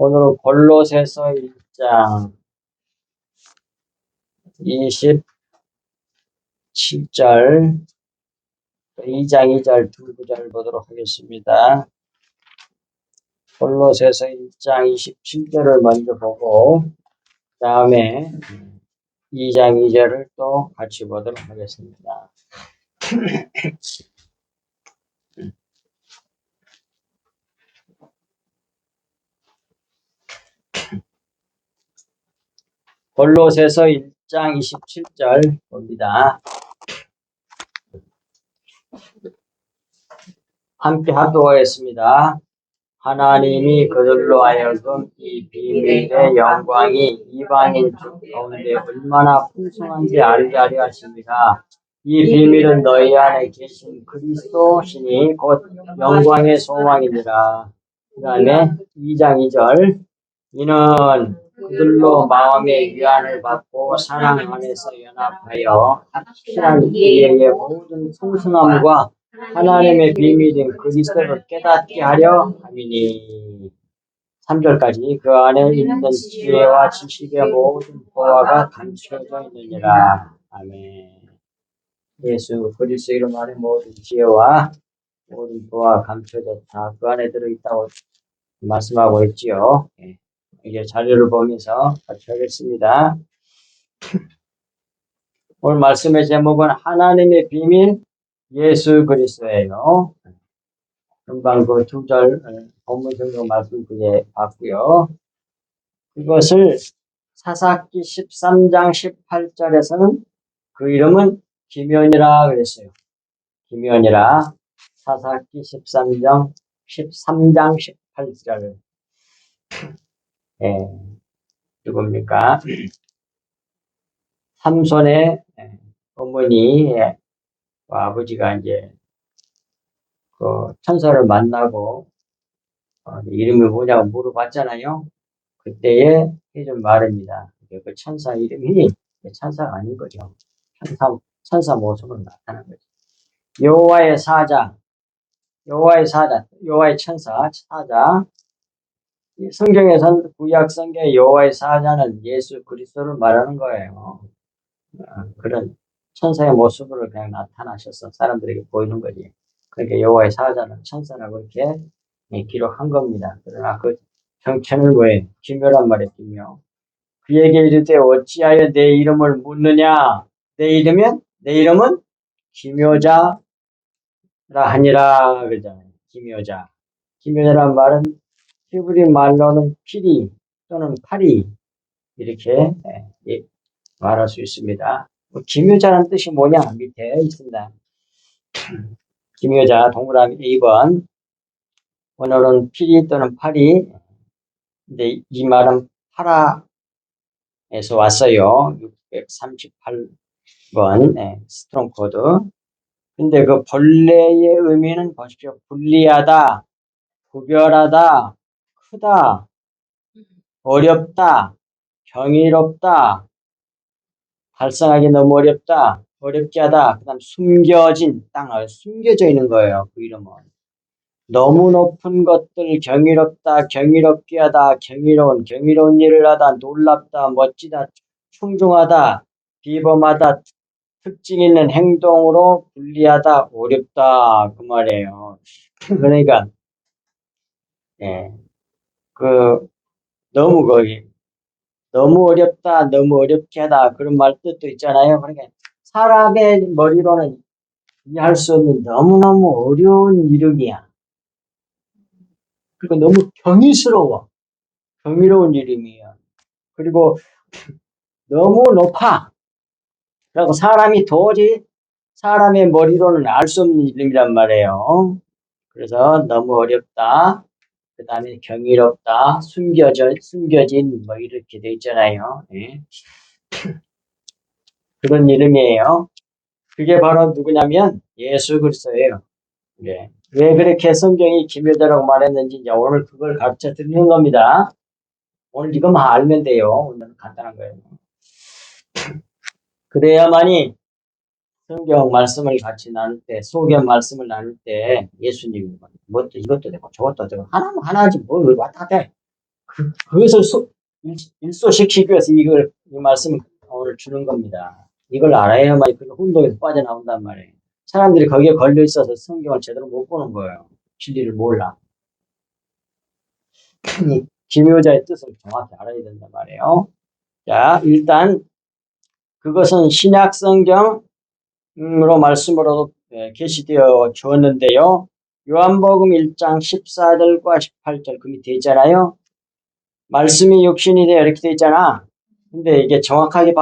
오늘은 골로새서 1장 27절, 2장 2절 두 구절 보도록 하겠습니다. 골로새서 1장 27절을 먼저 보고 그 다음에 2장 2절을 또 같이 보도록 하겠습니다. 골로새서 1장 27절 봅니다. 함께 합독하겠습니다. 하나님이 그들로 하여금 이 비밀의 영광이 이방인 가운데 얼마나 풍성한지 알게 하려 하십니다. 이 비밀은 너희 안에 계신 그리스도시니 곧 영광의 소망이니라. 그 다음에 2장 2절 이는 그들로 마음의 위안을 받고 사랑 안에서 연합하여 확실한 이해의 모든 풍성함과 하나님의 비밀인 그리스도를 깨닫게 하려 함이니. 3절까지 그 안에 있는 지혜와 지식의 모든 보화가 감춰져 있느니라. 아멘. 예수 그리스도 이름 안에 모든 지혜와 모든 보화가 감춰졌다. 그 안에 들어있다고 말씀하고 있지요. 이제 자료를 보면서 같이 하겠습니다. 오늘 말씀의 제목은 하나님의 비밀 예수 그리스도예요. 금방 그 두 절 본문 성경 말씀 그게 봤고요. 이것을 사사기 13장 18절에서는 그 이름은 기면이라 그랬어요. 기면이라. 사사기 13장 18절. 누굽니까? 삼손의 어머니와 아버지가 이제 그 천사를 만나고 이름이 뭐냐고 물어봤잖아요. 그때에 해준 말입니다. 그 천사 이름이 천사가 아닌 거죠. 천사 모습으로 나타난 거죠. 여호와의 사자, 여호와의 천사, 사자. 성경에선 구약 성경의 여호와의 사자는 예수 그리스도를 말하는 거예요. 그런 천사의 모습으로 그냥 나타나셔서 사람들에게 보이는 거지. 그러니까 여호와의 사자는 천사라고 이렇게 기록한 겁니다. 그러나 그 정체는 뭐예요? 기묘란 말이에요. 기묘. 그에게 이르되 어찌하여 내 이름을 묻느냐? 내 이름은 기묘자라 하니라 그러잖아요. 기묘자. 기묘자란 말은 히브리 말로는 피리 또는 파리 이렇게 말할 수 있습니다. 기묘자라는 뜻이 뭐냐? 밑에 있습니다. 기묘자 동그라미 2번. 오늘은 피리 또는 파리. 근데 이 말은 파라에서 왔어요. 638번 스트롱 코드. 근데 그 본래의 의미는 보십시오. 분리하다, 구별하다, 크다, 어렵다, 경이롭다, 발상하기 너무 어렵다, 어렵게 하다, 그 다음 숨겨진, 땅을 숨겨져 있는 거예요. 그 이름은. 너무 높은 것들 경이롭다, 경이롭게 하다, 경이로운 일을 하다, 놀랍다, 멋지다, 충중하다, 비범하다, 특징 있는 행동으로 분리하다, 어렵다, 그 말이에요. 그러니까, 너무 어렵다, 너무 어렵게 하다, 그런 말 뜻도 있잖아요. 그러니까, 사람의 머리로는 이해할 수 없는 너무너무 어려운 이름이야. 그리고 너무 경이로운 이름이야. 그리고 너무 높아. 그리고 사람의 머리로는 알 수 없는 이름이란 말이에요. 그래서 너무 어렵다. 그 다음에 경이롭다. 숨겨진, 뭐 이렇게 돼 있잖아요. 네. 그런 이름이에요. 그게 바로 누구냐면 예수 그리스도예요. 네. 왜 그렇게 성경이 기묘자라고 말했는지 이제 오늘 그걸 가르쳐 드리는 겁니다. 오늘 이것만 알면 돼요. 오늘은 간단한 거예요. 그래야만이 성경 말씀을 같이 나눌 때, 소견 말씀을 나눌 때 예수님이 이것도 되고 저것도 되고 하나면 하나지 뭘 왔다 갔다 해. 그것을 일소시키기 위해서 이 말씀을 오늘 주는 겁니다. 이걸 알아야만 그 혼동에서 빠져나온단 말이에요. 사람들이 거기에 걸려 있어서 성경을 제대로 못 보는 거예요. 진리를 몰라. 이 기묘자의 뜻을 정확히 알아야 된단 말이에요. 자, 일단 그것은 신약 성경으로 말씀으로 게시되어 주었는데요. 요한복음 1장 14절과 18절 그 밑에 있잖아요. 말씀이 육신이 되어 이렇게 돼 있잖아. 근데 이게 정확하게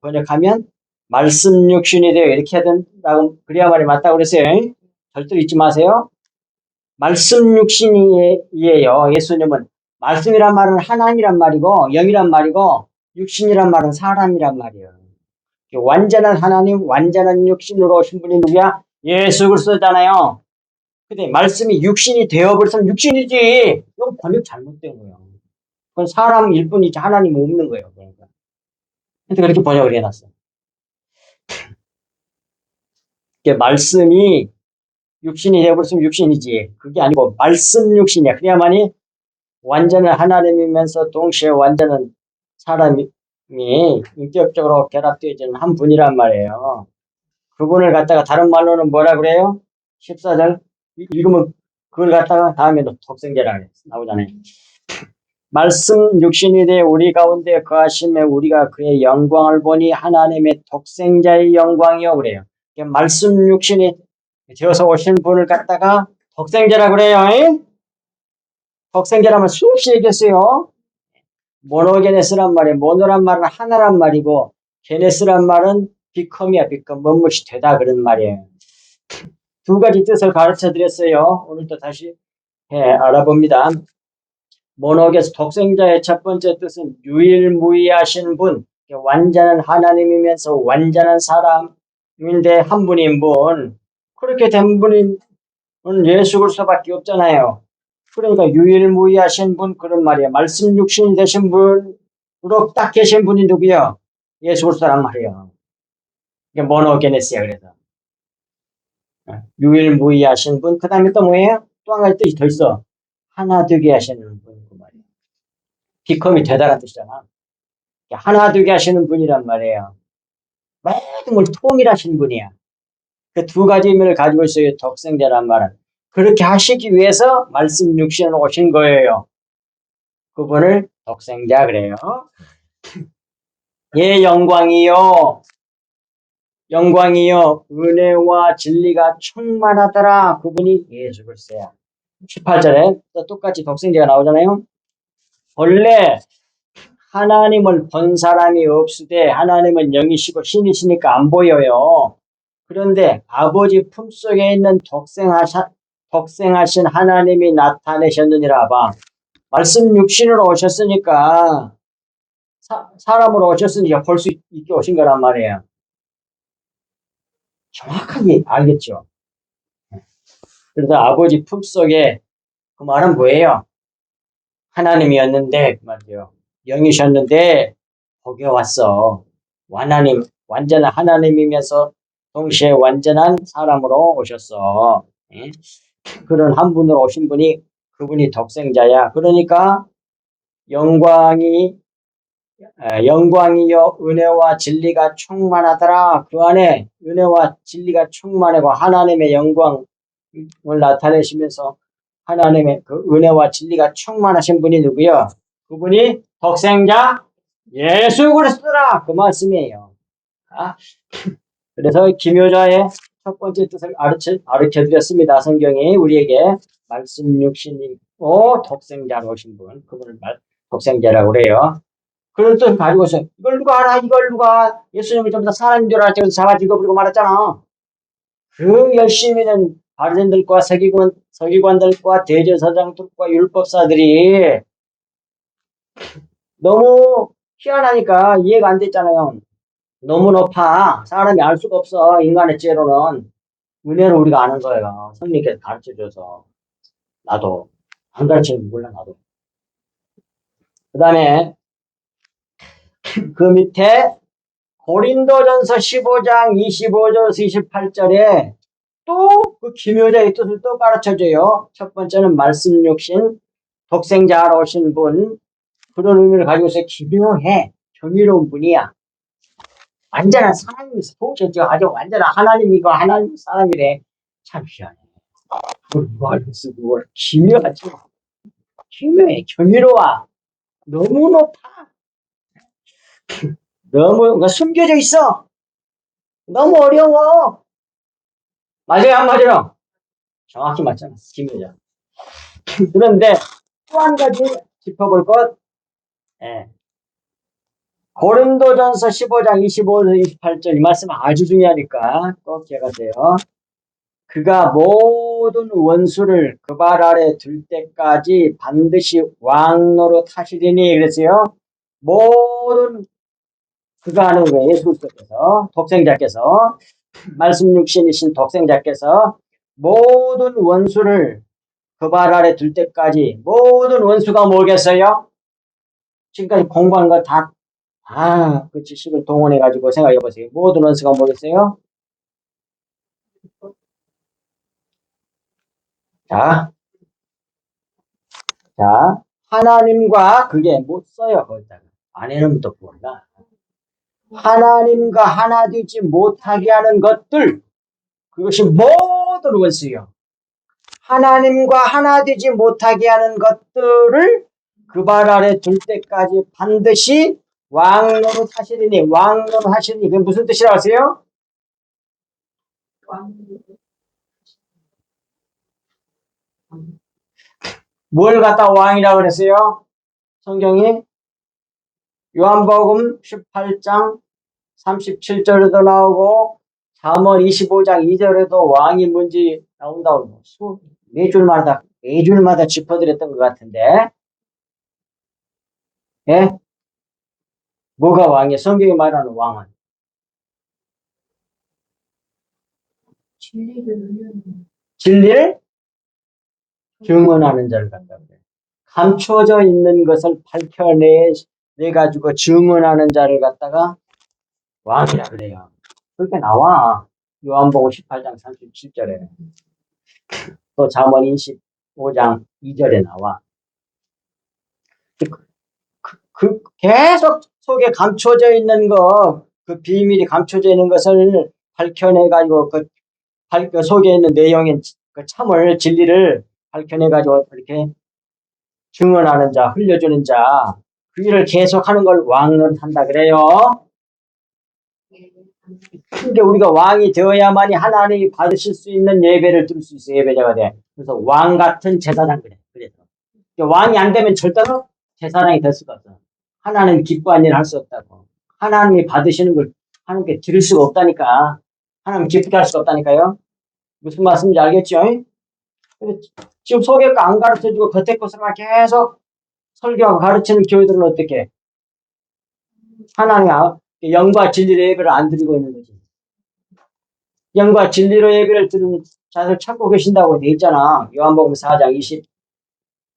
번역하면 말씀 육신이 되어 이렇게 해야 된다고 그래야만이 맞다고 그랬어요. 절대로 잊지 마세요. 말씀 육신이에요. 예수님은 말씀이란 말은 하나님이란 말이고 영이란 말이고 육신이란 말은 사람이란 말이에요. 완전한 하나님, 완전한 육신으로 오신 분이 누구야? 예수 그리스도잖아요. 근데 말씀이 육신이 되어버렸으면 육신이지. 이건 번역 잘못된 거예요. 그건 사람일 뿐이지 하나님은 없는 거예요. 그러니까. 그렇게 번역을 해놨어. 말씀이 육신이 되어버렸으면 육신이지. 그게 아니고 말씀 육신이야. 그래야만이 완전한 하나님이면서 동시에 완전한 사람이 인격적으로 결합되어지는 한 분이란 말이에요. 그분을 갖다가 다른 말로는 뭐라 그래요? 14절 읽으면 그걸 갖다가 다음에 독생자라 나오잖아요. 말씀 육신이 되어 우리 가운데 거하심에 우리가 그의 영광을 보니 하나님의 독생자의 영광이요 그래요. 말씀 육신이 되어서 오신 분을 갖다가 독생자라 그래요. 독생자라면 수없이 얘기했어요. 모노게네스란 말이에요. 모노란 말은 하나란 말이고 게네스란 말은 비컴이야. 비컴 뭔것이 되다 그런 말이에요. 두 가지 뜻을 가르쳐 드렸어요. 오늘도 다시 알아봅니다. 모노게스 독생자의 첫 번째 뜻은 유일무이하신 분, 완전한 하나님이면서 완전한 사람인데 한 분인 분. 그렇게 된 분은 예수 그리스도밖에 없잖아요. 그러니까 유일무이하신 분 그런 말이에요. 말씀 육신이 되신 분으로 딱 계신 분이 누구요? 예수 그리스도란 말이에요. 이게 모노게네스야 그래서. 유일무이하신 분. 그 다음에 또 뭐예요? 또 한 가지 뜻이 더 있어. 하나 되게 하시는 분 그 말이에요. 비컴이 되다라는 뜻이잖아. 하나 되게 하시는 분이란 말이에요. 모든 걸 통일하시는 분이야. 그 두 가지 의미를 가지고 있어요. 독생자란 말은. 그렇게 하시기 위해서 말씀 육신으로 오신 거예요. 그분을 독생자 그래요. 예, 영광이요. 영광이요. 은혜와 진리가 충만하더라. 그분이 예수 그리스도야. 18절에 또 똑같이 독생자가 나오잖아요. 본래 하나님을 본 사람이 없으되 하나님은 영이시고 신이시니까 안 보여요. 그런데 아버지 품속에 있는 독생하신 하나님이 나타내셨느니라 봐. 말씀 육신으로 오셨으니까 사람으로 오셨으니까 볼 수 있게 오신 거란 말이에요. 정확하게 알겠죠. 그래서 아버지 품속에 그 말은 뭐예요? 하나님이었는데 그 말이에요. 영이셨는데 거기에 왔어. 완전한 하나님이면서 동시에 완전한 사람으로 오셨어. 그런 한 분으로 오신 분이 그분이 독생자야. 그러니까 영광이요 은혜와 진리가 충만하더라. 그 안에 은혜와 진리가 충만하고 하나님의 영광을 나타내시면서 하나님의 그 은혜와 진리가 충만하신 분이 누구요? 그분이 독생자 예수 그리스도라 그 말씀이에요. 그래서 기묘자의 첫 번째 뜻을 가르쳐 드렸습니다. 성경이 우리에게 말씀 육신이고 독생자로 오신 분, 그분을 독생자라고 그래요. 그런 뜻을 가지고 있어요. 이걸 누가 알아? 이걸 누가 예수님을 전부 다 사람인 줄 알았지. 그래서 잡아 죽여버리고 말았잖아. 그 열심히는 바리새인들과 서기관들과 대제사장들과 율법사들이 너무 희한하니까 이해가 안 됐잖아요. 너무 높아. 사람이 알 수가 없어. 인간의 죄로는. 은혜로 우리가 아는 거예요. 성령께서 가르쳐줘서. 나도. 안 가르치면 몰라, 나도. 그 다음에, 그 밑에, 고린도전서 15장 25절에서 28절에 또 그 기묘자의 뜻을 또 가르쳐줘요. 첫 번째는 말씀 육신, 독생자로 오신 분, 그런 의미를 가지고서 기묘해. 경이로운 분이야. 완전한 사람이면서 도대체 아주 완전한 하나님이고 하나님 사람이래. 참 희한해. 그걸 말해서 그걸 기묘하지. 기묘해. 경이로워. 너무 높아. 너무 그러니까 숨겨져 있어. 너무 어려워. 맞아요, 안 맞아요? 정확히 맞잖아. 기묘자. 그런데 또 한 가지 짚어볼 것. 예. 고린도전서 15장 25절 28절 이 말씀 아주 중요하니까 꼭 기억하세요. 그가 모든 원수를 그 발 아래 둘 때까지 반드시 왕노로 타시리니 그랬어요. 모든 그가 하는 거예요. 예수 그리스도께서 독생자께서 말씀 육신이신 독생자께서 모든 원수를 그 발 아래 둘 때까지 모든 원수가 뭐겠어요? 지금까지 공부한 거 그 지식을 동원해가지고 생각해 보세요. 모든 원수가 뭐겠어요? 자, 하나님과 그게 못 써요, 거기다가. 안에는 또 뭐가? 하나님과 하나 되지 못하게 하는 것들, 그것이 모든 원수요. 하나님과 하나 되지 못하게 하는 것들을 그 발 아래 둘 때까지 반드시 왕노로 하시리니, 왕노로 하시리니, 그게 무슨 뜻이라고 하세요? 뭘 갖다 왕이라고 그랬어요? 성경이 요한복음 18장 37절에도 나오고 잠언 25장 2절에도 왕이 뭔지 나온다고 네 줄마다 짚어드렸던 것 같은데, 예? 뭐가 왕이에요? 성경이 말하는 왕은 진리를 증언하는 자를 갖다고 그래요. 감춰져 있는 것을 밝혀내가지고 증언하는 자를 갖다가 왕이라 그래요. 그렇게 나와. 요한복음 18장 37절에 또 잠언 25장 2절에 나와. 계속 속에 감춰져 있는 거, 그 비밀이 감춰져 있는 것을 밝혀내가지고 그 속에 있는 내용인 그 참을 진리를 밝혀내가지고 이렇게 증언하는 자, 흘려주는 자, 그 일을 계속하는 걸 왕은 한다 그래요. 근데 우리가 왕이 되어야만이 하나님이 받으실 수 있는 예배를 드릴 수 있어요. 예배자가 돼. 그래서 왕 같은 제사장 그래. 그래서 왕이 안 되면 절대로 제사장이 될 수가 없어. 하나님 기뻐하는 일을 할 수 없다고. 하나님이 받으시는 걸 하나님께 드릴 수가 없다니까. 하나님 기쁘게 할 수가 없다니까요. 무슨 말씀인지 알겠죠? 지금 속에 거 안 가르쳐주고 겉에 것으로만 계속 설교하고 가르치는 교회들은 어떻게? 하나님 영과 진리로 예배를 안 드리고 있는 거지. 영과 진리로 예배를 드리는 자들 찾고 계신다고 돼 있잖아. 요한복음 4장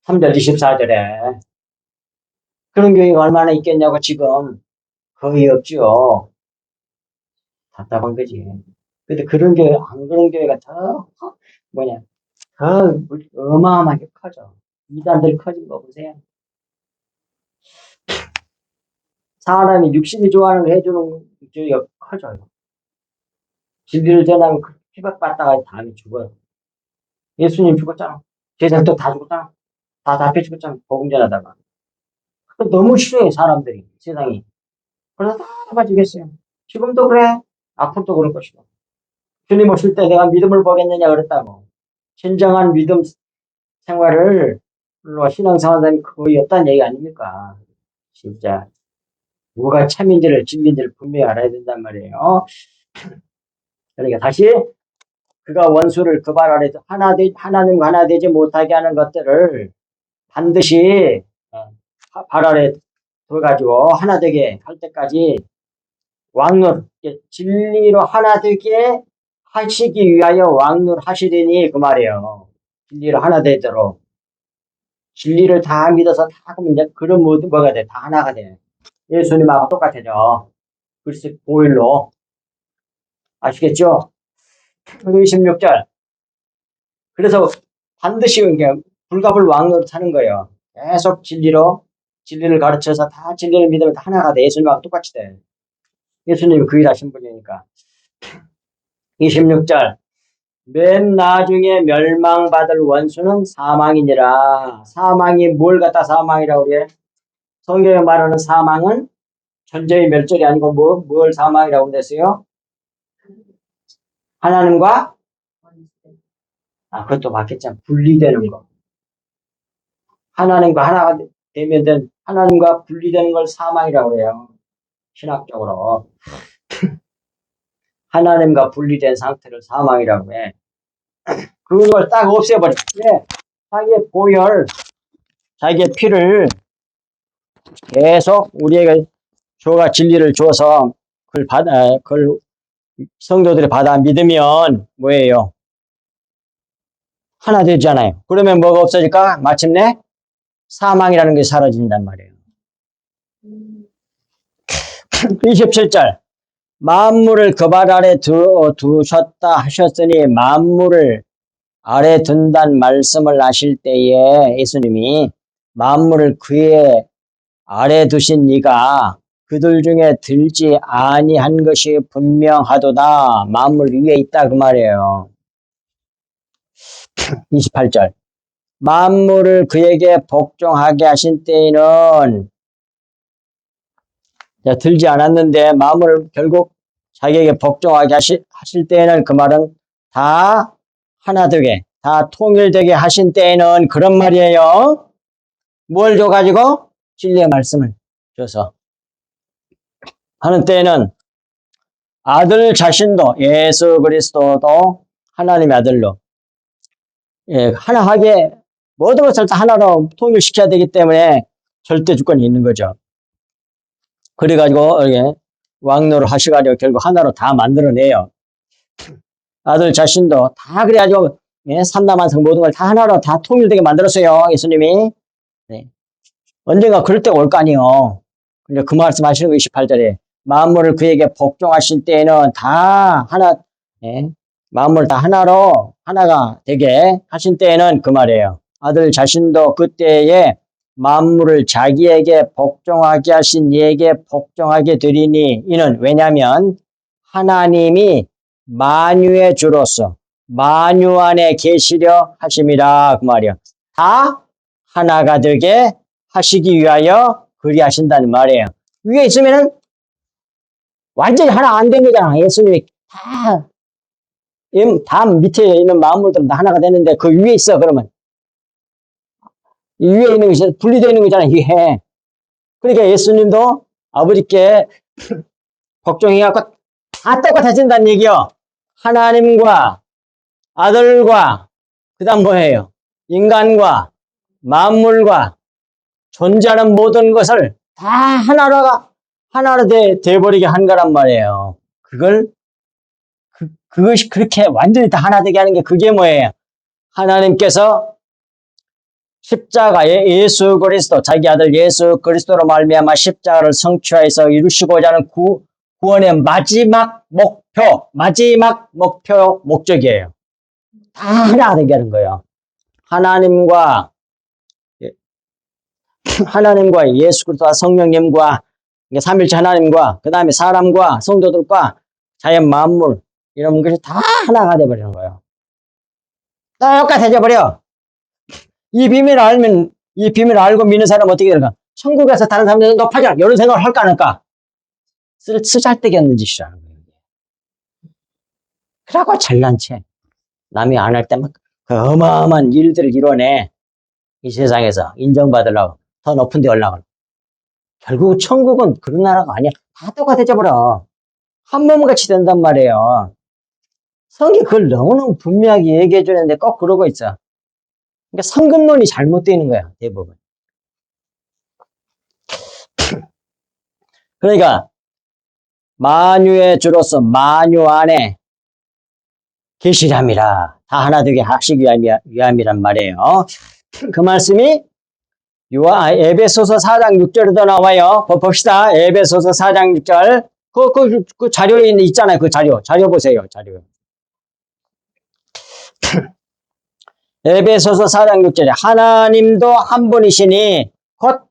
23절 24절에. 그런 교회가 얼마나 있겠냐고 지금. 거의 없죠. 답답한 거지. 근데 그런 교회, 안 그런 교회가 더 어마어마하게 커져. 이단들 커진 거 보세요. 사람이 육신이 좋아하는 거 해주는 교회가 커져요. 진리를 전하면 피박받다가 다음에 죽어요. 예수님 죽었잖아. 제자도 다 죽었잖아. 다 잡혀 죽었잖아. 복음 전하다가. 너무 싫어해, 사람들이. 세상이. 그래서 다 잡아주겠어요. 지금도 그래. 앞으로도 그럴 것이고. 주님 오실 때 내가 믿음을 보겠느냐 그랬다고. 진정한 믿음 생활을 신앙생활하는 거의 없다는 얘기 아닙니까? 진짜. 뭐가 참인지를 진리인지를 분명히 알아야 된단 말이에요. 그러니까 다시 그가 원수를 그 발 아래 하나님과 하나 되지 못하게 하는 것들을 반드시 발 아래 둬가지고 하나 되게 할 때까지 왕노 진리로 하나 되게 하시기 위하여 왕노를 하시리니 그 말이에요. 진리로 하나 되도록 진리를 다 믿어서 다 하면 이제 그런 모든 뭐가 돼? 다 하나가 돼. 예수님하고 똑같아져. 그리스도 보일로 아시겠죠? 26절. 그래서 반드시 불갑을 왕노로 타는 거예요. 계속 진리로 진리를 가르쳐서 다 진리를 믿으면 다 하나가 돼. 예수님하고 똑같이 돼. 예수님이 그 일하신 분이니까. 26절. 맨 나중에 멸망받을 원수는 사망이니라. 사망이 뭘 갖다 사망이라고 그래? 성경에 말하는 사망은 전쟁의 멸절이 아니고 뭘 사망이라고 그랬어요? 하나님과 그것도 맞겠잖아. 분리되는 거. 하나님과 하나가 되면 하나님과 분리되는 걸 사망이라고 해요. 신학적으로. 하나님과 분리된 상태를 사망이라고 해. 그걸 딱 없애버려. 왜? 자기의 보혈, 자기의 피를 계속 우리에게 주가 진리를 주어서 그걸 성도들이 받아 믿으면 뭐예요? 하나 되잖아요. 그러면 뭐가 없어질까? 마침내 사망이라는 게 사라진단 말이에요. 27절. 만물을 그 발 아래 두셨다 하셨으니 만물을 아래 둔단 말씀을 하실 때에 예수님이 만물을 그의 아래 두신 네가 그들 중에 들지 아니한 것이 분명하도다. 만물 위에 있다 그 말이에요. 28절. 만물을 그에게 복종하게 하신 때에는 들지 않았는데 만물을 결국 자기에게 복종하게 하실 때에는 그 말은 다 하나 되게, 다 통일되게 하신 때에는 그런 말이에요. 뭘 줘가지고? 진리의 말씀을 줘서 하는 때에는 아들 자신도 예수 그리스도도 하나님의 아들로 하나하게 모든 것을 다 하나로 통일시켜야 되기 때문에 절대 주권이 있는 거죠. 그래가지고 왕노를 하시가지고 결국 하나로 다 만들어내요. 아들 자신도 다 그래가지고 삼라만성 모든 걸 다 하나로 다 통일되게 만들었어요. 예수님이. 네. 언젠가 그럴 때가 올 거 아니에요. 근데 그 말씀 하시는 거 28절에 만물을 그에게 복종하실 때에는 다 하나, 만물 다 하나로 하나가 되게 하신 때에는 그 말이에요. 아들 자신도 그때에 만물을 자기에게 복종하게 하신 이에게 복종하게 되리니 이는 왜냐하면 하나님이 만유의 주로서 만유 안에 계시려 하심이라 그 말이에요. 다 하나가 되게 하시기 위하여 그리하신다는 말이에요. 위에 있으면은 완전히 하나 안 된 거잖아. 예수님이 다 밑에 있는 만물들은 다 하나가 되는데 그 위에 있어 그러면 이 위에 있는 것이 분리되어 있는 거잖아. 이게 그러니까 예수님도 아버지께 복종해갖고 다 똑같아진다는 얘기요. 하나님과 아들과 그 다음 뭐예요? 인간과 만물과 존재하는 모든 것을 다 하나로 돼버리게 한 거란 말이에요. 그것이 그렇게 완전히 다 하나 되게 하는 게 그게 뭐예요? 하나님께서 십자가에 예수 그리스도 자기 아들 예수 그리스도로 말미암아 십자가를 성취하여서 이루시고자 하는 구원의 마지막 목적이에요. 다 하나 되게 하는 거예요. 하나님과 예수 그리스도와 성령님과 삼일체 하나님과 그 다음에 사람과 성도들과 자연 만물 이런 것이 다 하나가 돼버리는 거예요. 똑같아져 버려. 이 비밀을 알고 믿는 사람은 어떻게 될까? 천국에서 다른 사람들은 높아져. 이런 생각을 할까 안 할까? 쓰잘데기 없는 짓이라는 거예요. 그러고 잘난 체. 남이 안 할 때만 그 어마어마한 일들을 이뤄내. 이 세상에서 인정받으려고 더 높은 데 올라가고. 결국 천국은 그런 나라가 아니야. 다 똑같아져 버려. 한 몸같이 된단 말이에요. 성경이 그걸 너무너무 분명하게 얘기해 주는데 꼭 그러고 있어. 그러니까 성금론이 잘못되어 있는 거야, 대부분. 그러니까 만유의 주로서 만유 안에 계시람이라 다 하나 되게 하시기 위함이란 말이에요. 그 말씀이 에베소서 4장 6절에도 나와요. 봅시다. 에베소서 4장 6절. 그 자료에 있잖아요. 그 자료 보세요. 자료. 에베소서 4장 6절에 하나님도 한 분이시니 곧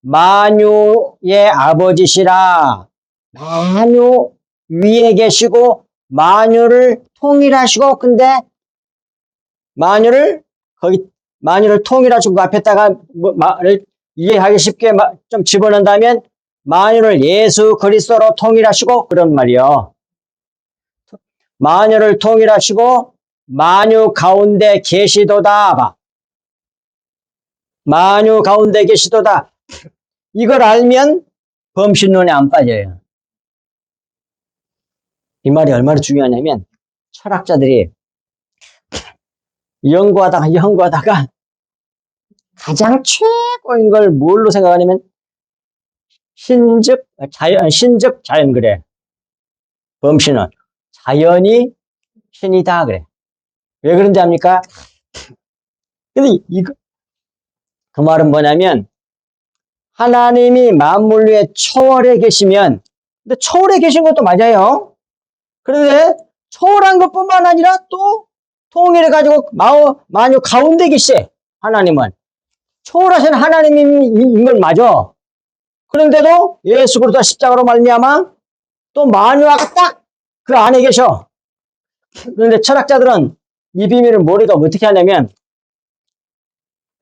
만유의 아버지시라. 만유 위에 계시고 만유를 통일하시고, 근데 만유를 통일하시고 그 앞에다가 말을 이해하기 쉽게 좀 집어넣는다면 만유를 예수 그리스도로 통일하시고, 그런 말이요. 만유를 통일하시고 만유 가운데 계시도다. 봐. 만유 가운데 계시도다. 이걸 알면 범신론에 안 빠져요. 이 말이 얼마나 중요하냐면 철학자들이 연구하다가 가장 최고인 걸 뭘로 생각하냐면 신적 자연 그래. 범신은 자연이 신이다 그래. 왜 그런지 압니까? 근데 그 말은 뭐냐면 하나님이 만물 위에 초월해 계시면, 근데 초월해 계신 것도 맞아요. 그런데 초월한 것뿐만 아니라 또 통일해 가지고 만유 가운데 계시지. 하나님은 초월하신 하나님인 걸 맞아. 그런데도 예수 그리스도 십자가로 말미암아 또 만유하가 딱 그 안에 계셔. 그런데 철학자들은 이 비밀을 모르고 어떻게 하냐면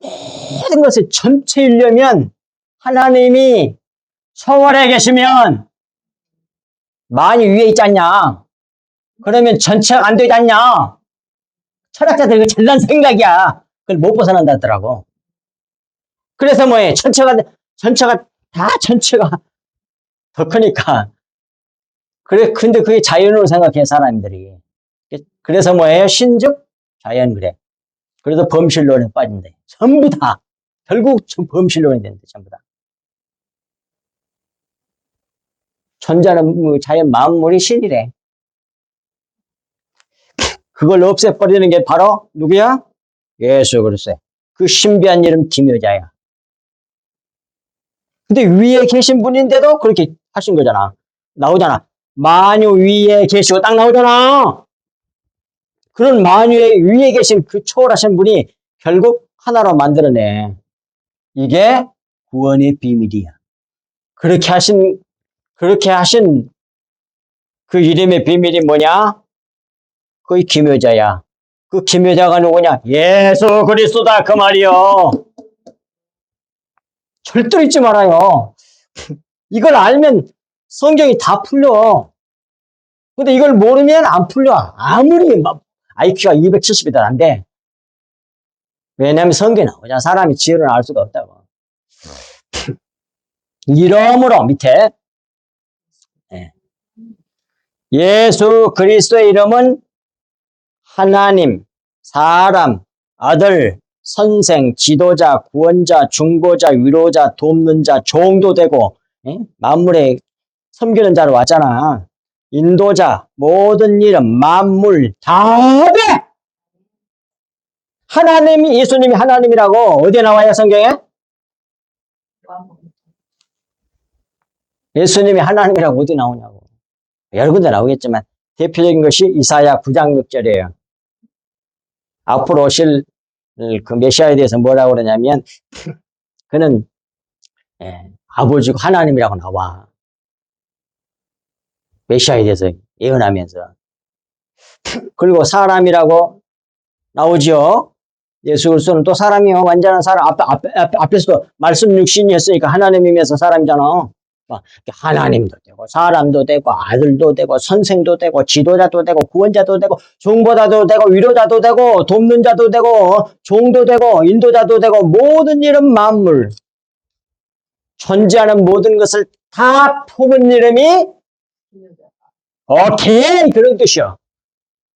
모든 것을 전체이려면 하나님이 초월해 계시면 만유 위에 있지 않냐. 그러면 전체가 안 되지 않냐. 철학자들 그 잘난 생각이야. 그걸 못 벗어난다더라고. 그래서 뭐해? 전체가 더 크니까. 근데 그게 자연으로 생각해, 사람들이. 그래서 뭐예요? 신적 자연, 그래. 그래서 범실론에 빠진대. 전부 다. 결국 범실론이 된대, 전부 다. 천자는 자연 만물이 신이래. 그걸 없애버리는 게 바로 누구야? 예수 그리스도. 그 신비한 이름 기묘자야. 근데 위에 계신 분인데도 그렇게 하신 거잖아. 나오잖아. 만유 위에 계시고 딱 나오잖아. 그런 만유의 위에 계신 그 초월하신 분이 결국 하나로 만들어내. 이게 구원의 비밀이야. 그렇게 하신 그 이름의 비밀이 뭐냐? 그게 기묘자야. 그 기묘자가 누구냐? 예수 그리스도다 그 말이요. 절대로 잊지 말아요. 이걸 알면 성경이 다 풀려. 근데 이걸 모르면 안 풀려. 아무리 막 IQ가 270이다 안 돼. 왜냐면 성경에 나오잖아. 사람이 지혜를 알 수가 없다고. 이러므로 밑에 예수 그리스도의 이름은 하나님, 사람, 아들, 선생, 지도자, 구원자, 중보자, 위로자, 돕는 자, 종도 되고 만물에 섬기는 자로 왔잖아. 인도자, 모든 이름, 만물 다 돼! 예수님이 하나님이라고 어디에 나와요, 성경에? 예수님이 하나님이라고 어디 나오냐고. 여러 군데 나오겠지만 대표적인 것이 이사야 9장 6절이에요. 앞으로 오실 그 메시아에 대해서 뭐라고 그러냐면 그는 아버지고 하나님이라고 나와. 메시아에 대해서 예언하면서. 그리고 사람이라고 나오지요. 예수 그리스도는 또 사람이요. 완전한 사람. 앞에서도 말씀 육신이었으니까 하나님이면서 사람이잖아. 하나님도 되고 사람도 되고 아들도 되고 선생도 되고 지도자도 되고 구원자도 되고 중보자도 되고 위로자도 되고 돕는 자도 되고 종도 되고 인도자도 되고 모든 이름 만물 존재하는 모든 것을 다 품은 이름이 오케이 그런 뜻이요.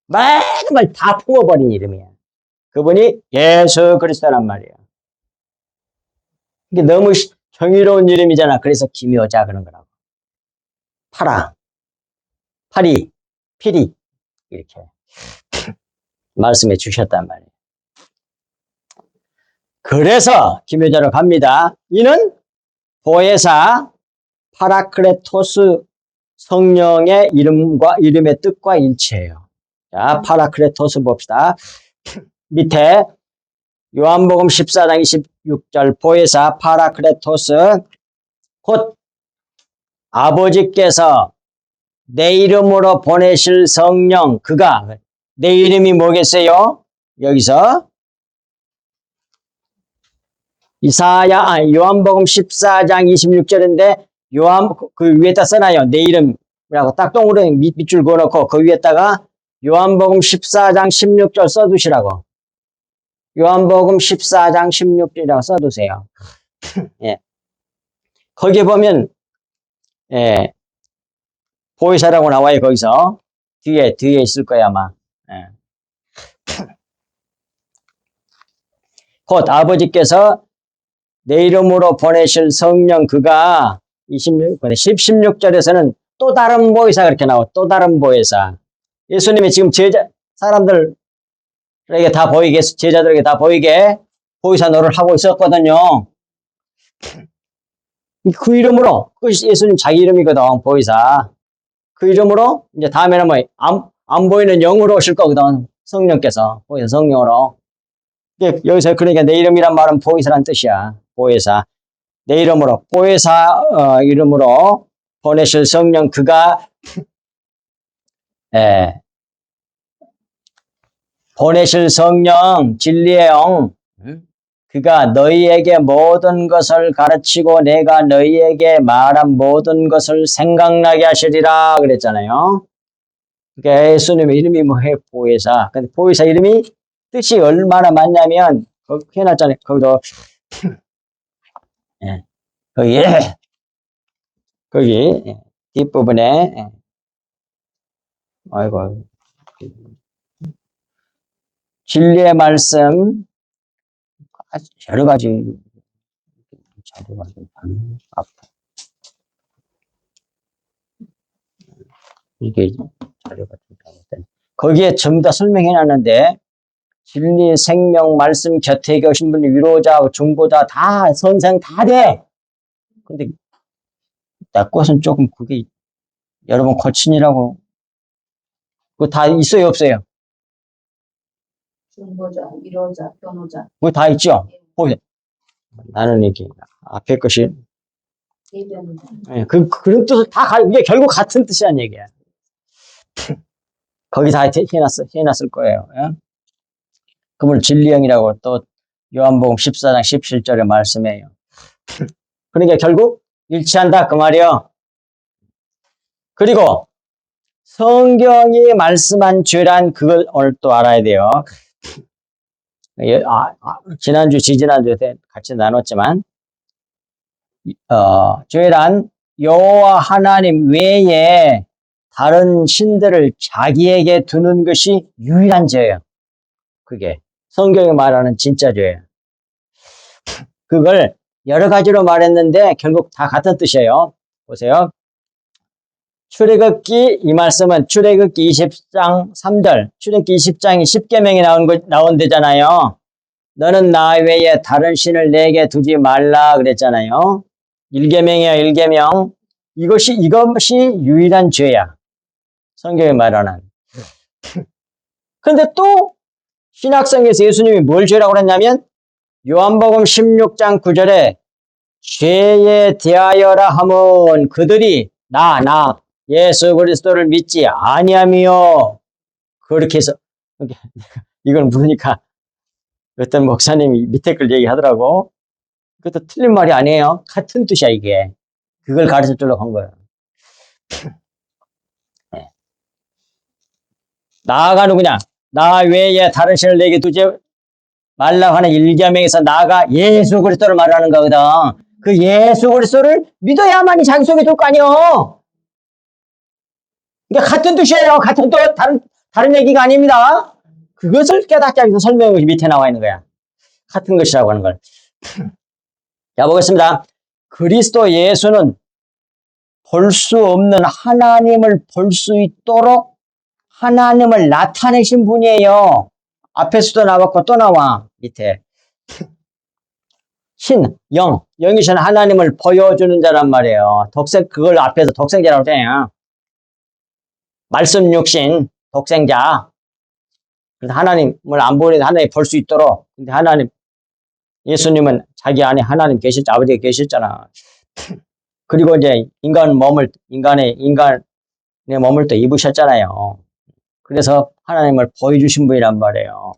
모든 걸 다 품어버린 이름이야. 그분이 예수 그리스도란 말이야. 이게 너무 정의로운 이름이잖아. 그래서 기묘자 그런 거라고. 파리, 피리 이렇게 말씀해 주셨단 말이에요. 그래서 기묘자로 갑니다. 이는 보혜사 파라크레토스 성령의 이름의 뜻과 일치해요. 자, 파라크레토스 봅시다. 밑에 요한복음 14장 6절 보혜사 파라크레토스 곧 아버지께서 내 이름으로 보내실 성령 그가 내 이름이 뭐겠어요? 여기서 요한복음 14장 26절인데 요한 그 위에다 써놔요. 내 이름이라고 딱 동그라미 밑줄 그어놓고 그 위에다가 요한복음 14장 16절 써두시라고. 요한복음 14장 16절이라고 써두세요. 예. 거기에 보면 예. 보혜사라고 나와요. 거기서 뒤에 있을 거야 아마. 예. 곧 아버지께서 내 이름으로 보내실 성령 그가 16절에서는 또 다른 보혜사가 이렇게 나와. 또 다른 보혜사. 예수님이 지금 사람들에게 다 보이게, 제자들에게 다 보이게 보혜사 노릇을 하고 있었거든요. 그 이름으로, 그 예수님 자기 이름이거든, 보혜사. 그 이름으로 이제 다음에는 뭐 안 보이는 영으로 오실 거거든. 성령께서. 보혜사 성령으로. 여기서 그러니까 내 이름이란 말은 보혜사란 뜻이야. 보혜사. 내 이름으로 보혜사 이름으로 보내실 성령 그가 보내실 성령 진리의 영 그가 너희에게 모든 것을 가르치고 내가 너희에게 말한 모든 것을 생각나게 하시리라 그랬잖아요. 그러니까 예수님의 이름이 뭐예요? 보혜사. 근데 보혜사 이름이 뜻이 얼마나 많냐면 거기 해놨잖아요. 거기도 예. 거기 뒷부분에 아이고 진리의 말씀 여러 가지 자료가 좀 아파. 이게 자료가 좀 잘못된. 거기에 전부 다 설명해 놨는데 진리, 생명, 말씀 곁에 계신 분이 위로자, 중보자 다 선생 다 돼. 근데 내 것은 조금 그게 여러분 거친이라고 그거 다 있어요 없어요? 중보자, 위로자, 변호자. 그거 다 있죠? 보세요. 나는 이게 앞에 것이 예변자. 예, 그런 뜻을 이게 결국 같은 뜻이란 얘기야. 거기 다 해놨을 거예요. 예? 그걸 진리형이라고 또 요한복음 14장 17절에 말씀해요. 그러니까 결국 일치한다 그 말이요. 그리고 성경이 말씀한 죄란 그걸 오늘 또 알아야 돼요. 지난주, 지지난주 때 같이 나눴지만 죄란 여호와 하나님 외에 다른 신들을 자기에게 두는 것이 유일한 죄예요. 그게 성경이 말하는 진짜 죄예요. 그걸 여러 가지로 말했는데 결국 다 같은 뜻이에요. 보세요. 출애굽기 이 말씀은 출애굽기 20장 3절 출애굽기 20장이 10계명이 나온 데잖아요. 너는 나 외에 다른 신을 내게 두지 말라 그랬잖아요. 1계명이야 1계명. 이것이 유일한 죄야. 성경이 말하는. 근데 또 신약성에서 예수님이 뭘 죄라고 그랬냐면 요한복음 16장 9절에 죄에 대하여라 하면 그들이 나 예수 그리스도를 믿지 아니하며 그렇게 해서 이걸 물으니까 어떤 목사님이 밑에 걸 얘기하더라고. 그것도 틀린 말이 아니에요. 같은 뜻이야 이게. 그걸 가르쳐 주려고 한 거예요. 네. 나아가 누구냐? 나 외에 다른 신을 내게 두지 말라고 하는 1계명에서 나아가 예수 그리스도를 말하는 거거든. 그 예수 그리스도를 믿어야만이 자기 속에 둘 거 아니에요. 그러니까 같은 뜻이에요. 같은 뜻, 다른 얘기가 아닙니다. 그것을 깨닫기 위해서 설명이 밑에 나와 있는 거야. 같은 것이라고 하는 걸. 자, 보겠습니다. 그리스도 예수는 볼 수 없는 하나님을 볼 수 있도록 하나님을 나타내신 분이에요. 앞에서도 나왔고 또 나와, 밑에. 영이신 하나님을 보여주는 자란 말이에요. 그걸 앞에서 독생자라고 해요. 말씀 육신, 독생자. 그래서 하나님을 안 보이는데 하나님 볼 수 있도록. 근데 하나님, 예수님은 자기 안에 하나님 계셨, 아버지가 계셨잖아. 그리고 이제 인간의 몸을 또 입으셨잖아요. 그래서 하나님을 보여주신 분이란 말이에요.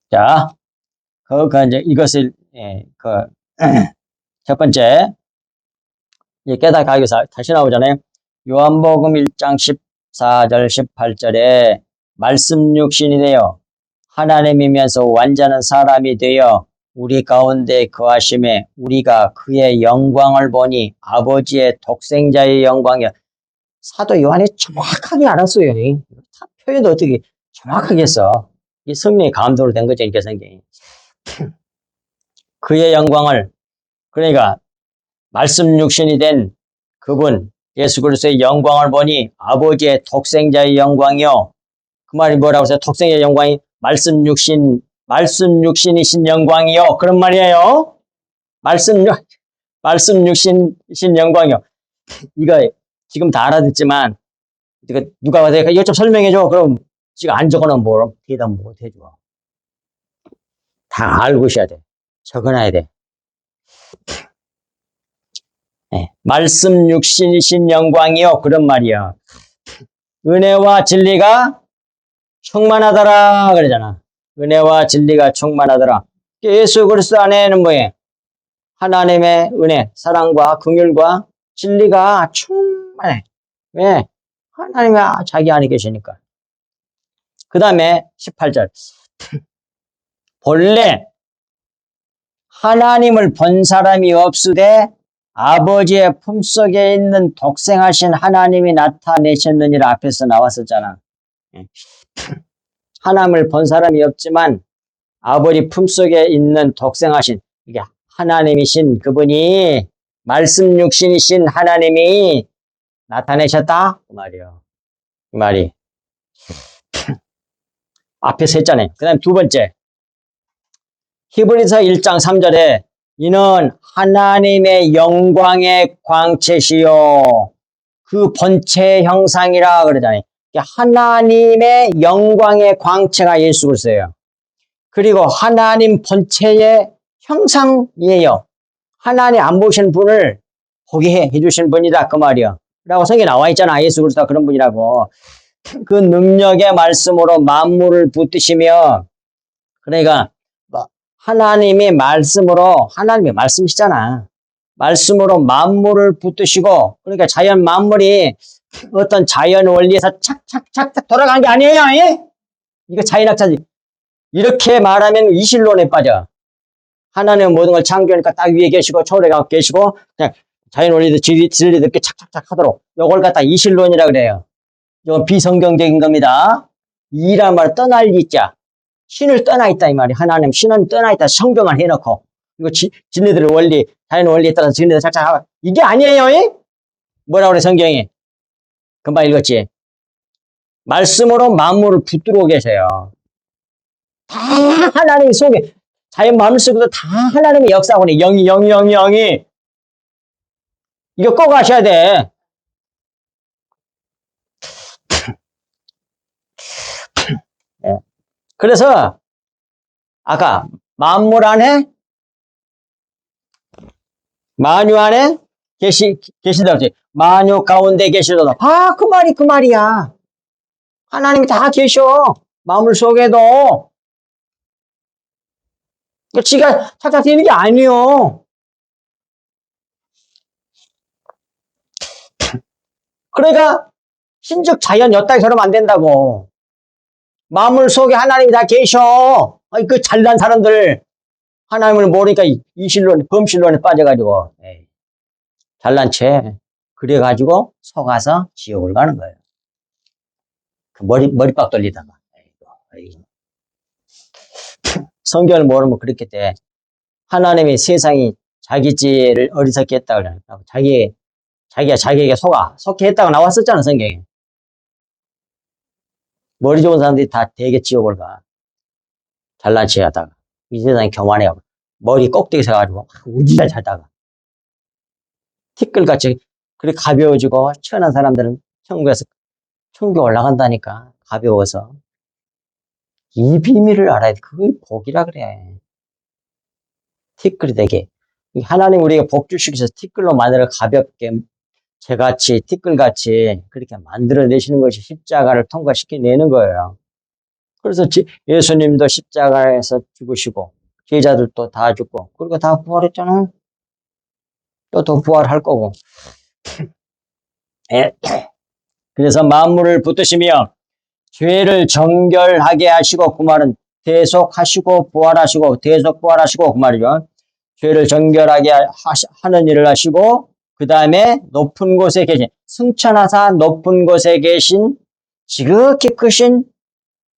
자, 이제 이것을, 첫 번째, 이제 깨닫게 위해서 다시 나오잖아요. 요한복음 1장 14절, 18절에 말씀 육신이 되어 하나님이면서 완전한 사람이 되어 우리 가운데 거하심에 우리가 그의 영광을 보니 아버지의 독생자의 영광이요. 사도 요한이 정확하게 알았어요. 다 표현도 어떻게 정확하게 했어. 이 성령의 감동으로 된 거죠, 이게 성경이. 그의 영광을, 그러니까 말씀 육신이 된 그분 예수 그리스도의 영광을 보니 아버지의 독생자의 영광이요. 그 말이 뭐라고 해서 독생자의 영광이 말씀 육신이신 영광이요. 그런 말이에요. 말씀 육신이신 영광이요. 이거 지금 다 알아듣지만 이거 누가 와서 이거 좀 설명해줘. 그럼 지금 안 적어놓으면 뭐 대답 못 해줘. 다 알고 있어야 돼. 적어놔야 돼. 네. 말씀 육신이신 영광이요. 그런 말이야. 은혜와 진리가 충만하더라 그러잖아. 은혜와 진리가 충만하더라. 예수 그리스도 안에는 뭐예요? 하나님의 은혜, 사랑과 긍휼과 진리가 충만해. 왜? 하나님이 자기 안에 계시니까. 그 다음에 18절. 본래 하나님을 본 사람이 없으되 아버지의 품속에 있는 독생하신 하나님이 나타내셨느니라 앞에서 나왔었잖아. 하나님을 본 사람이 없지만 아버지 품속에 있는 독생하신 이게 하나님이신 그분이 말씀 육신이신 하나님이 나타내셨다 그 말이요. 그 말이 앞에서 했잖아요. 그 다음 두 번째 히브리서 1장 3절에 이는 하나님의 영광의 광채시요 그 본체 형상이라 그러잖아요. 하나님의 영광의 광채가 예수 그리스도예요. 그리고 하나님 본체의 형상이에요. 하나님 안 보신 분을 보게 해주신 분이다 그 말이요. 라고 성경에 나와 있잖아. 예수 그리스도가 그런 분이라고. 그 능력의 말씀으로 만물을 붙드시며 그러니까 하나님이 말씀이시잖아. 말씀으로 만물을 붙드시고 그러니까 자연 만물이 어떤 자연 원리에서 착착착 돌아간 게 아니에요. 예? 이거 자연학자지. 이렇게 말하면 이실론에 빠져. 하나님은 모든 걸 창조하니까 딱 위에 계시고 초월에 계시고 그냥 자연 원리도 진리도 이렇게 착착착 하도록 요걸 갖다 이실론이라 그래요. 이건 비성경적인 겁니다. 이란 말 떠날 이자. 신을 떠나 있다 이 말이. 하나님 신은 떠나 있다. 성경을 해놓고 이거 진리들의 원리, 자연 원리에 따라서 진리들 착착 하고 이게 아니에요. 예? 뭐라 그래 성경이? 금방 읽었지? 말씀으로 만물을 붙들고 계세요. 다 하나님 속에 자연 만물 속에서 다 하나님의 역사하고 영이 이거 꼭 아셔야 돼. 네. 그래서 아까 만물 안에 만유 안에 계신다고 했지. 만유 가운데 계시도다. 그 말이 그 말이야. 하나님이 다 계셔. 만물 속에도. 지가 착착 되는 게 아니요. 그러니까 신적 자연 여따기 저러면 안 된다고. 만물 속에 하나님이 다 계셔. 그 잘난 사람들 하나님을 모르니까 이실론, 범실론에 빠져가지고 잘난 채 그래가지고 속아서 지옥을 가는 거예요. 그 머리빡 돌리다가. 성경을 모르면 그렇게 돼. 하나님이 세상이 자기 지혜를 어리석게 했다고 그러니까 자기가 자기에게 속게 했다고 나왔었잖아 성경에. 머리 좋은 사람들이 다 되게 지옥을 가. 잘난 체 하다가 이 세상에 교만해요. 머리 꼭대기 서가지고 우지잘 자다가 티끌같이 그렇게 가벼워지고 천한 사람들은 천국에 올라간다니까. 가벼워서. 이 비밀을 알아야 돼. 그게 복이라 그래. 티끌이 되게. 하나님 우리가 복 주시기 위해서 티끌로 마늘을 가볍게 재같이 티끌같이 그렇게 만들어내시는 것이 십자가를 통과시켜내는 거예요. 그래서 예수님도 십자가에서 죽으시고 제자들도 다 죽고 그리고 다 부활했잖아. 또 더 부활할 거고. 예. 그래서 만물을 붙드시며 죄를 정결하게 하시고 그 말은 대속하시고 부활하시고 대속 부활하시고 그 말이죠. 죄를 정결하게 하는 일을 하시고 그 다음에 높은 곳에 계신 승천하사 높은 곳에 계신 지극히 크신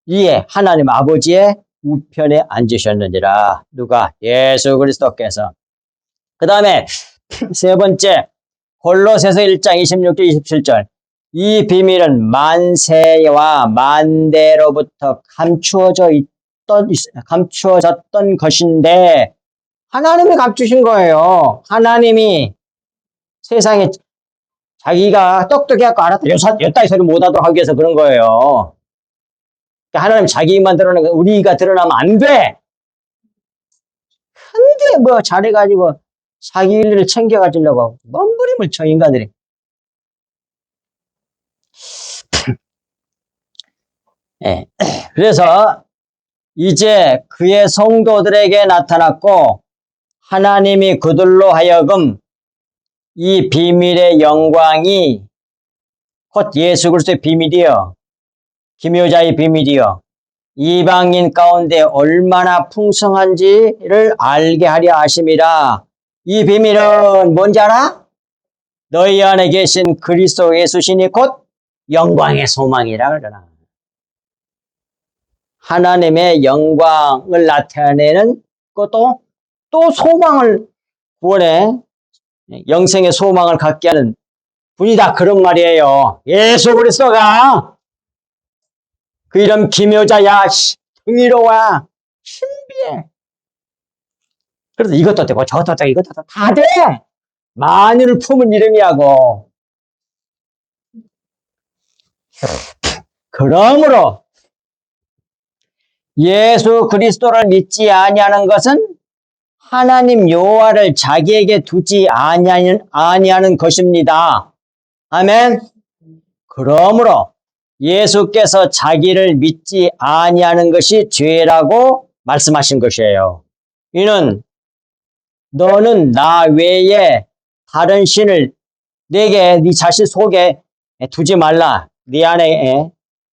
이에 하나님 아버지의 우편에 앉으셨느니라. 누가? 예수 그리스도께서. 그 다음에 세 번째 골로새서 1장 26절 27절 이 비밀은 만세와 만대로부터 감추어졌던 것인데 하나님이 감추신 거예요. 하나님이 세상에 자기가 똑똑해갖고 알았다. 여따위 소리 못하도록 하기 위해서 그런 거예요. 그러니까 하나님 자기만 드러나고 우리가 드러나면 안 돼. 근데 뭐 잘해가지고 자기 일을 챙겨가지려고 하고 몸부림을 쳐 인간들이. 예. 그래서 이제 그의 성도들에게 나타났고 하나님이 그들로 하여금 이 비밀의 영광이 곧 예수 그리스도의 비밀이요. 기묘자의 비밀이요. 이방인 가운데 얼마나 풍성한지를 알게 하려 하심이라. 이 비밀은 뭔지 알아? 너희 안에 계신 그리스도 예수시니 곧 영광의 소망이라 그러나. 하나님의 영광을 나타내는 것도 또 소망을 구원해 영생의 소망을 갖게 하는 분이다 그런 말이에요. 예수 그리스도가 그 이름 기묘자야 흥미로워 신비해. 그래서 이것도 되고 저것도 되고 이것도 다 돼. 만유를 품은 이름이야고. 그러므로 예수 그리스도를 믿지 아니하는 것은 하나님 여호와를 자기에게 두지 아니하는 것입니다. 아멘. 그러므로 예수께서 자기를 믿지 아니하는 것이 죄라고 말씀하신 것이에요. 이는 너는 나 외에 다른 신을 내게 네 자신 속에 두지 말라. 네 안에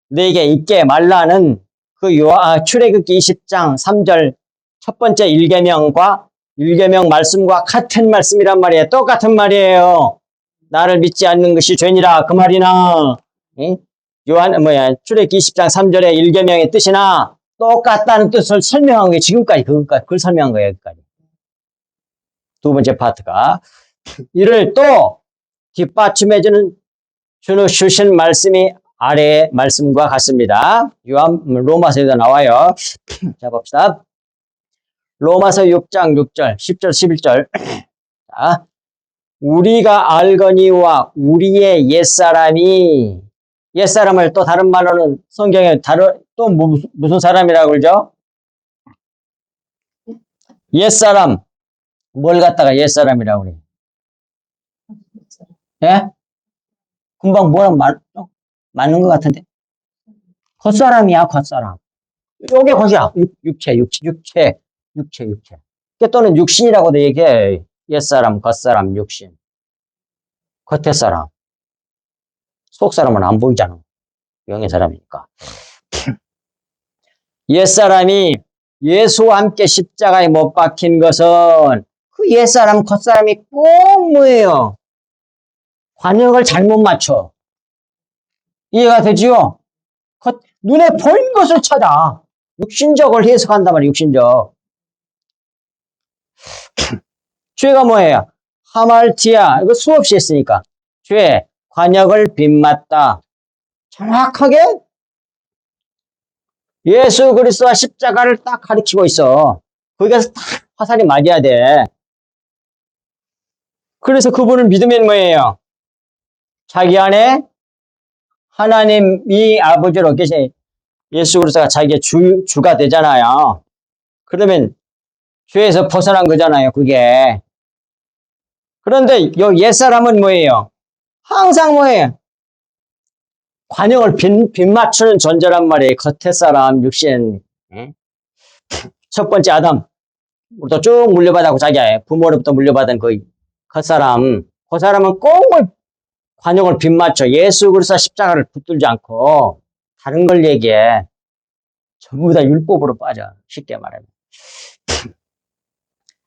내게 있게 말라는 그 출애굽기 20장 3절 첫 번째 1계명과 1계명 말씀과 같은 말씀이란 말이에요. 똑같은 말이에요. 나를 믿지 않는 것이 죄니라 그 말이나 출애굽기 20장 3절의 1계명의 뜻이나 똑같다는 뜻을 설명한 게 지금까지 그걸 설명한 거예요. 여기까지. 두 번째 파트가 이를 또 뒷받침해주는 주신 말씀이 아래의 말씀과 같습니다. 로마서에도 나와요. 자 봅시다. 로마서 6장 6절 10절 11절 자, 우리가 알거니와 우리의 옛사람을 또 다른 말로는 성경에 또 무슨 사람이라고 그러죠? 옛사람 뭘 갖다가 옛사람이라고 그래? 예? 금방 뭐랑 맞는 것 같은데? 겉사람이야, 겉사람. 요게 겉이야. 육체. 또는 육신이라고도 얘기해. 옛사람, 겉사람, 육신. 겉의 사람. 속사람은 안 보이잖아. 영의 사람이니까. 옛사람이 예수와 함께 십자가에 못 박힌 것은 그 옛사람, 겉사람이 꼭 뭐예요? 관역을 잘못 맞춰. 이해가 되지요? 눈에 보인 것을 찾아. 육신적을 해석한단 말이에요, 육신적. 죄가 뭐예요? 하말티아. 이거 수없이 했으니까. 죄, 관역을 빗맞다. 정확하게 예수 그리스도와 십자가를 딱 가리키고 있어. 거기서 딱 화살이 맞아야 돼. 그래서 그분을 믿으면 뭐예요? 자기 안에 하나님이 아버지로 계신 예수 그리스도가 자기의 주가 되잖아요. 그러면 죄에서 벗어난 거잖아요, 그게. 그런데 요 옛사람은 뭐예요? 항상 뭐예요? 관역을 빗맞추는 존재란 말이에요. 겉의 사람, 육신. 예? 첫 번째 아담, 부터 쭉 물려받았고 자기야 부모로부터 물려받은 그 겉사람, 그 사람은 꼭 관역을 빗맞춰 예수 그리스도 십자가를 붙들지 않고 다른 걸 얘기해. 전부 다 율법으로 빠져. 쉽게 말하면.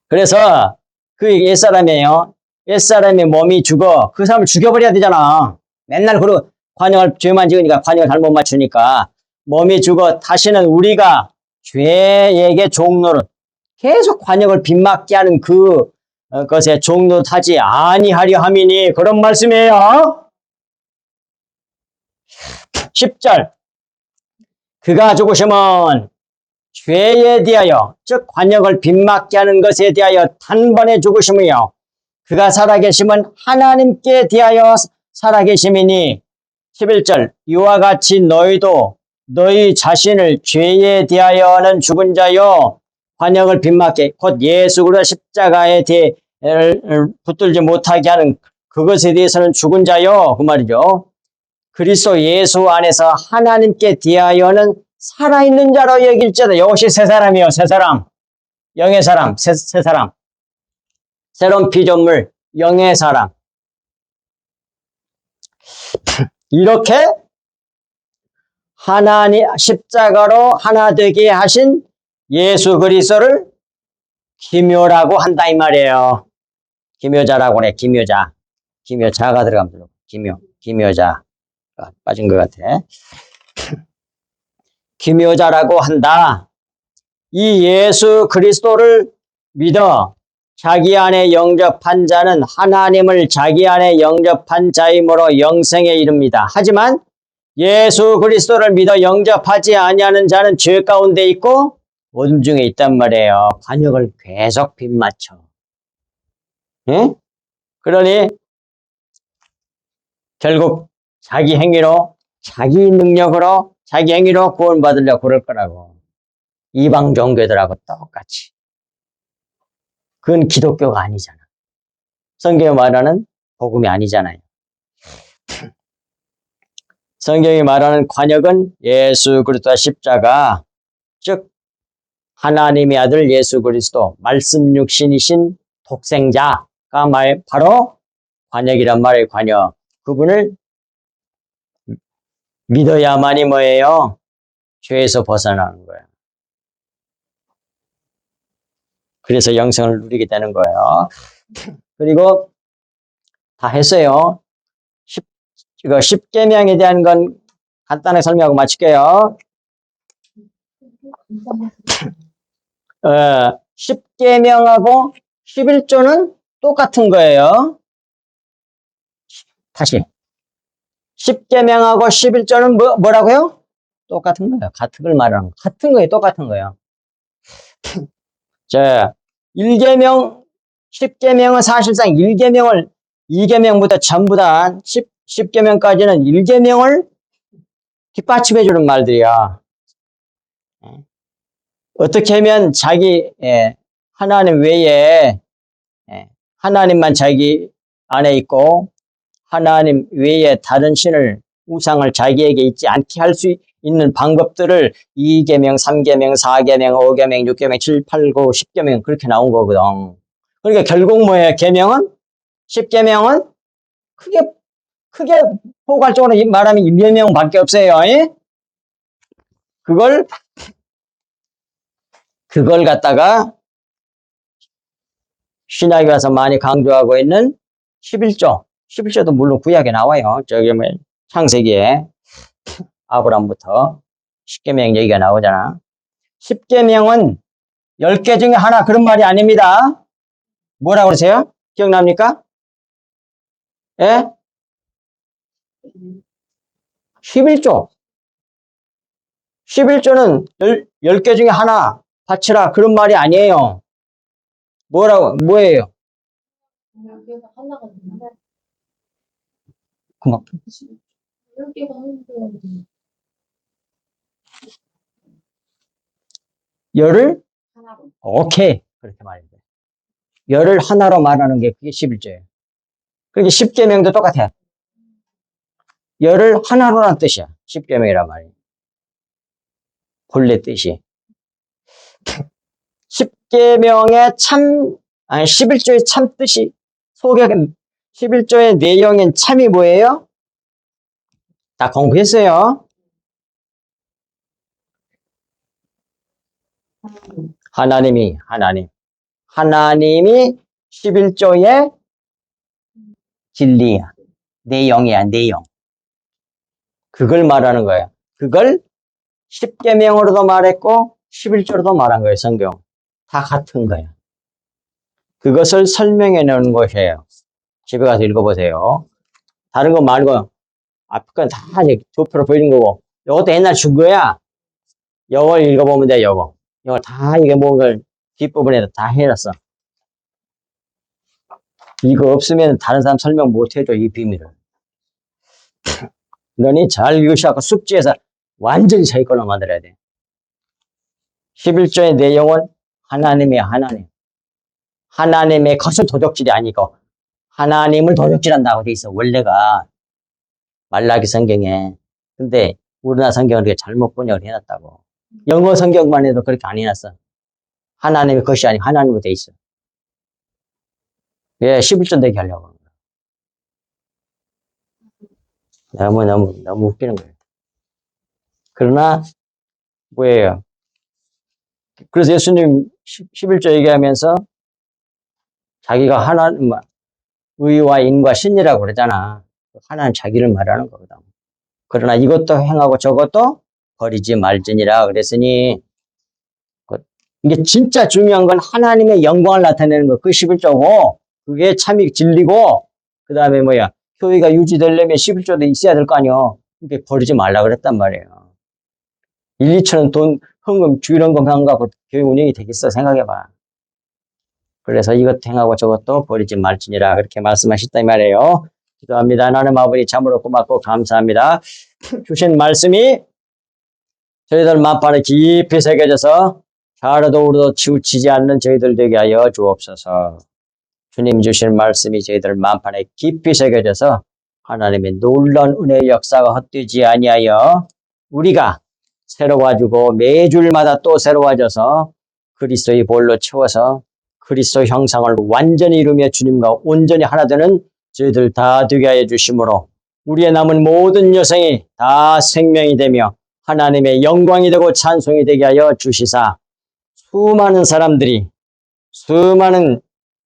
그래서 그 옛사람이에요. 옛사람의 몸이 죽어. 그 사람을 죽여버려야 되잖아. 맨날 그 관역을 죄만 지으니까 관역을 잘못 맞추니까 몸이 죽어 다시는 우리가 죄에게 종노릇 계속 관역을 빗맞게 하는 그 것에 종노릇하지 아니하려 함이니 그런 말씀이에요. 10절 그가 죽으심은 죄에 대하여 즉 관역을 빗맞게 하는 것에 대하여 단번에 죽으심이요 그가 살아계심은 하나님께 대하여 살아계심이니 11절 이와 같이 너희도 너희 자신을 죄에 대하여는 죽은 자요 관역을 빗맞게 곧 예수 그리스도 십자가에 대해 붙들지 못하게 하는 그것에 대해서는 죽은 자요 그 말이죠. 그리스도 예수 안에서 하나님께 대하여는 살아있는 자로 여길지어다. 이것이 새 사람이요 새 사람 영의 사람 새 사람 새로운 피조물 영의 사람 이렇게 하나님 십자가로 하나 되게 하신 예수 그리스도를 기묘라고 한다 이 말이에요. 기묘자라고 그래. 기묘자가 들어가면 기묘자 빠진 것 같아. 기묘자라고 한다. 이 예수 그리스도를 믿어 자기 안에 영접한 자는 하나님을 자기 안에 영접한 자이므로 영생에 이릅니다. 하지만 예수 그리스도를 믿어 영접하지 아니하는 자는 죄 가운데 있고 어둠 중에 있단 말이에요. 관역을 계속 빗맞춰. 응? 그러니 결국 자기 행위로 자기 능력으로 자기 행위로 구원받으려고 그럴 거라고. 이방 종교들하고 똑같이. 그건 기독교가 아니잖아. 성경이 말하는 복음이 아니잖아요. 성경이 말하는 관역은 예수 그리스도 십자가 즉 하나님의 아들 예수 그리스도 말씀 육신이신 독생자가 바로 관역이란 말이에요. 관역. 그분을 믿어야만이 뭐예요? 죄에서 벗어나는 거예요. 그래서 영생을 누리게 되는 거예요. 그리고 다 했어요. 이거 10계명에 대한 건 간단하게 설명하고 마칠게요. 10계명하고 11조는 똑같은 거예요. 다시 10계명하고 11조는 뭐라고요? 똑같은 거예요. 같은 걸 말하는 거. 같은 거예요. 똑같은 거예요. 자, 1계명, 10계명은 사실상 1계명을 2계명부터 전부 다 10계명까지는 1계명을 뒷받침해 주는 말들이야. 어떻게 하면 자기 하나님 외에 하나님만 자기 안에 있고 하나님 외에 다른 신을 우상을 자기에게 있지 않게 할 수 있는 방법들을 2계명, 3계명, 4계명, 5계명, 6계명, 7, 8, 9, 10계명 그렇게 나온 거거든. 그러니까 결국 뭐예요? 계명은 10계명은 크게 포괄적으로 말하면 1계명밖에 없어요. 그걸 갖다가 신약에 와서 많이 강조하고 있는 11조. 11조도 물론 구약에 나와요. 저기 뭐 창세기에 아브람부터 10계명 얘기가 나오잖아. 10계명은 10개 중에 하나 그런 말이 아닙니다. 뭐라고 그러세요? 기억납니까? 예? 11조. 11조는 10개 중에 하나 바치라 그런 말이 아니에요. 뭐예요? 여기가 하나가 있는데 그만. 여기가 하나가 있는데 열을 하나로. 오케이 그렇게 말해야 돼. 열을 하나로 말하는 게 그게 11조예요. 그렇게 10계명도 똑같아. 열을 하나로라는 뜻이야. 10계명이란 말이야. 본래 뜻이. 10계명의 11조의 참 뜻이 속에 11조의 내용인 참이 뭐예요? 다 공부했어요. 하나님이 11조의 진리야. 내용이야, 내용. 그걸 말하는 거야. 그걸 10계명으로도 말했고 11조로도 말한 거예요, 성경. 다 같은 거야. 그것을 설명해 놓은 것이에요. 집에 가서 읽어보세요. 다른 거 말고 앞에 건 다 도표로 보이는 거고 이것도 옛날 준 거야. 이걸 읽어보면 돼, 이거. 이거 다 이게 뭔가 뒷부분에 다 해놨어. 이거 없으면 다른 사람 설명 못 해줘, 이 비밀을. 그러니 잘 읽으셔서 숙지해서 완전히 자기 걸로 만들어야 돼. 11조의 내용은 하나님의 하나님의 것을 도적질이 아니고 하나님을 도적질한다고 돼 있어, 원래가. 말라기 성경에. 근데 우리나라 성경을 그렇게 잘못 번역을 해놨다고. 영어 성경만 해도 그렇게 안 해놨어. 하나님의 것이 아니고 하나님으로 돼 있어. 왜 11조 되게 하려고 하는 거야. 너무 웃기는 거예요. 그러나 뭐예요? 그래서 예수님 11조 얘기하면서 자기가 하나님, 의와 인과 신이라고 그러잖아. 하나는 자기를 말하는 거거든. 그러나 이것도 행하고 저것도 버리지 말지니라 그랬으니, 이게 진짜 중요한 건 하나님의 영광을 나타내는 거. 그 11조고, 그게 참이 진리고, 그 다음에 교회가 유지되려면 11조도 있어야 될 거 아니야. 그게 버리지 말라 그랬단 말이에요. 1, 2천원 돈, 헌금, 주일헌금 한 거 갖고 교회 운영이 되겠어? 생각해봐. 그래서 이것 행하고 저것도 버리지 말지니라 그렇게 말씀하셨다 이 말이에요. 기도합니다. 하나님 아버지 참으로 고맙고 감사합니다. 주신 말씀이 저희들 마음판에 깊이 새겨져서 잘해도 우리도 치우치지 않는 저희들 되게 하여 주옵소서. 주님 주신 말씀이 저희들 마음판에 깊이 새겨져서 하나님의 놀라운 은혜의 역사가 헛되지 아니하여 우리가 새로워지고 매주일마다 또 새로워져서 그리스도의 볼로 채워서 그리스도 형상을 완전히 이루며 주님과 온전히 하나 되는 저희들 다 되게 하여 주심으로 우리의 남은 모든 여생이 다 생명이 되며 하나님의 영광이 되고 찬송이 되게 하여 주시사 수많은 사람들이, 수많은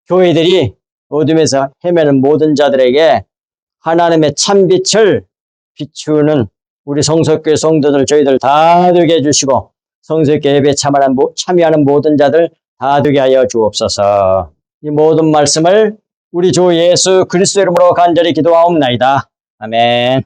교회들이 어둠에서 헤매는 모든 자들에게 하나님의 참빛을 비추는 우리 성석교회 성도들 저희들 다 되게 해주시고 성석교회 예배에 참여하는 모든 자들 다 되게 하여 주옵소서. 이 모든 말씀을 우리 주 예수 그리스도 이름으로 간절히 기도하옵나이다. 아멘.